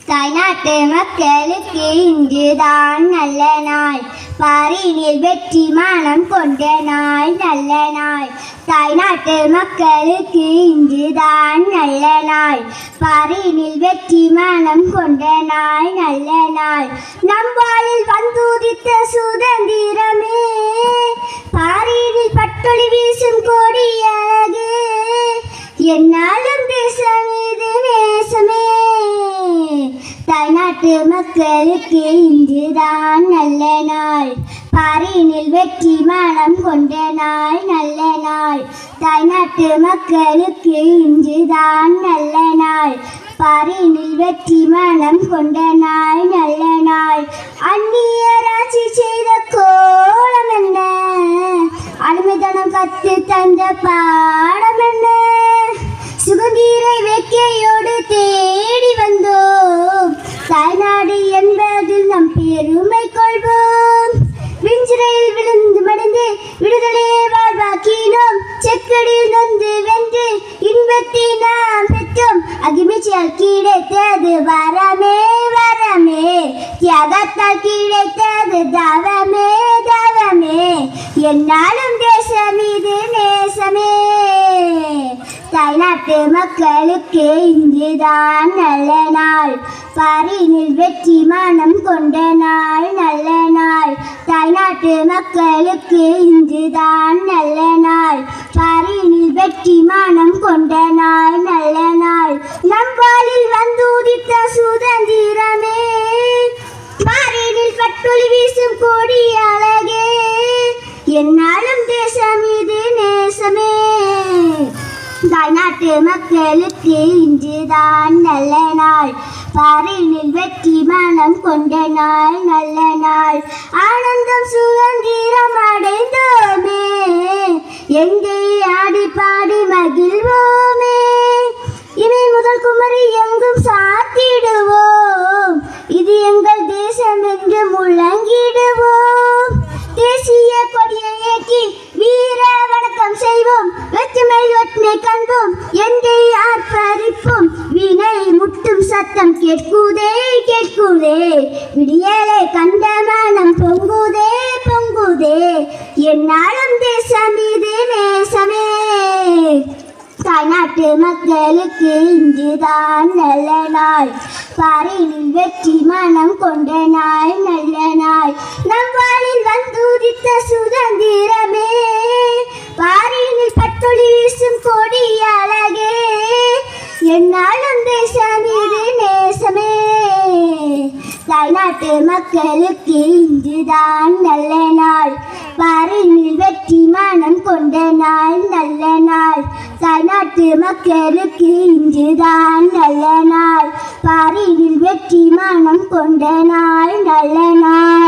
தாய்நாட்டு மக்களுக்கு இன்றுதான் நல்ல நாள், பாரினில் வெற்றி மானம் கொண்ட நாள் நல்ல நாள். தாய்நாட்டு மக்களுக்கு இன்றுதான் நல்ல நாள், பாரினில் வெற்றி மானம் கொண்ட நாள் நல்ல நாள். நம்பாலில் வந்துதித்த சுதந்திரமே, பாரினில் பட்டொளி வீசும் கொடியழகு, என்னாலும் தேசம் இது நேசமே. தாய்நாட்டு மக்களுக்கு இன்றுதான் நல்ல நாள், பாரினில் வெற்றி மானம் கொண்ட நாள் நல்ல நாள். தாய்நாட்டு மக்களுக்கு இன்றுதான் நல்ல நாள், பாரினில் வெற்றி மானம் கொண்ட நாள் நல்ல நாள். அந்நியராட்சி செய்த கோலம் என்ன, அடிமைத்தனம் கத்து தந்த பாடம் என்ன, சுதந்திர வேட்கையோடு தேடி வந்தோம், தாய்நாடு என்பதில் நம் பெருமை கொள்வோம். விஞ்சிரையில் விழுந்து மடிந்து விடுதலையை வாழ்வாக்கினோம், செக்கடியில் நொந்து வென்று இன்பத்தை நாம் பெற்றோம். அகிமிச்சியால் கிடைத்தது வரமே வரமே, தியாகத்தால் கிடைத்தது தவமே தவமே, என்னாலும் தேசம் இது நேசமே. தாய்நாட்டு மக்களுக்கு இன்றுதான் நல்ல நாள், பாரினில் வெற்றி மானம் கொண்ட நாள் நல்ல நாள். தாய்நாட்டு மக்களுக்கு இன்றுதான் நல்ல நாள், பாரினில் வெற்றி மானம் கொண்ட நாள் நல்ல நாள். நம்பாலில் வந்துதித்த சுதந்திரமே, பாரினில் பட்டொளி வீசும் கொடி அழகே, என்னாலும் தேசம் இது நேசமே. தாய்நாட்டு மக்களுக்கு இன்றுதான் நல்ல நாள், பாரினில் வெற்றி மானம் கொண்ட நாள் நல்ல நாள். ஆனந்தம் சுதந்திரம் அடைந்தோமே, எங்கே ஆடி பாடி மகிழ்வோமே, இவை முதல் குமரி எங்கும் சாத்திடுவோம், இது எங்கள் தேசம் என்று முழங்கிடுவோம். தேசிய கொடியை ஏற்றி வீர வணக்கம் செய்வோம், வெற்றுமை ஒற்றுமை காண்போம், எந்தை ஆர்ப்பரிப்போம். வினை முட்டும் சத்தம் கேட்குதே கேட்குதே, விடியலை கண்ட மனம் பொங்குதே பொங்குதே, என்னாலும் தேசம் இது நேசமே. தாய்நாட்டு மக்களுக்கு இன்றுதான் நல்ல நாள், பாரினில் வெற்றி மானம் கொண்ட நாள் நல்ல நாள். நம் வாழில் வந்துதித்த சுதந்திரமே, பாரினில் பட்டொளி வீசும் கொடி அழகே, என்னாலும் தேசம் இது நேசமே. தாய்நாட்டு மக்களுக்கு இன்றுதான் நல்ல நாள், பாரினில் வெற்றி மானம் கொண்ட நாள் நல்ல நாள். தாய்நாட்டு மக்களுக்கு இன்றுதான் நல்ல நாள், பாரினில் வெற்றி மானம் கொண்ட நாள் நல்ல நாள்.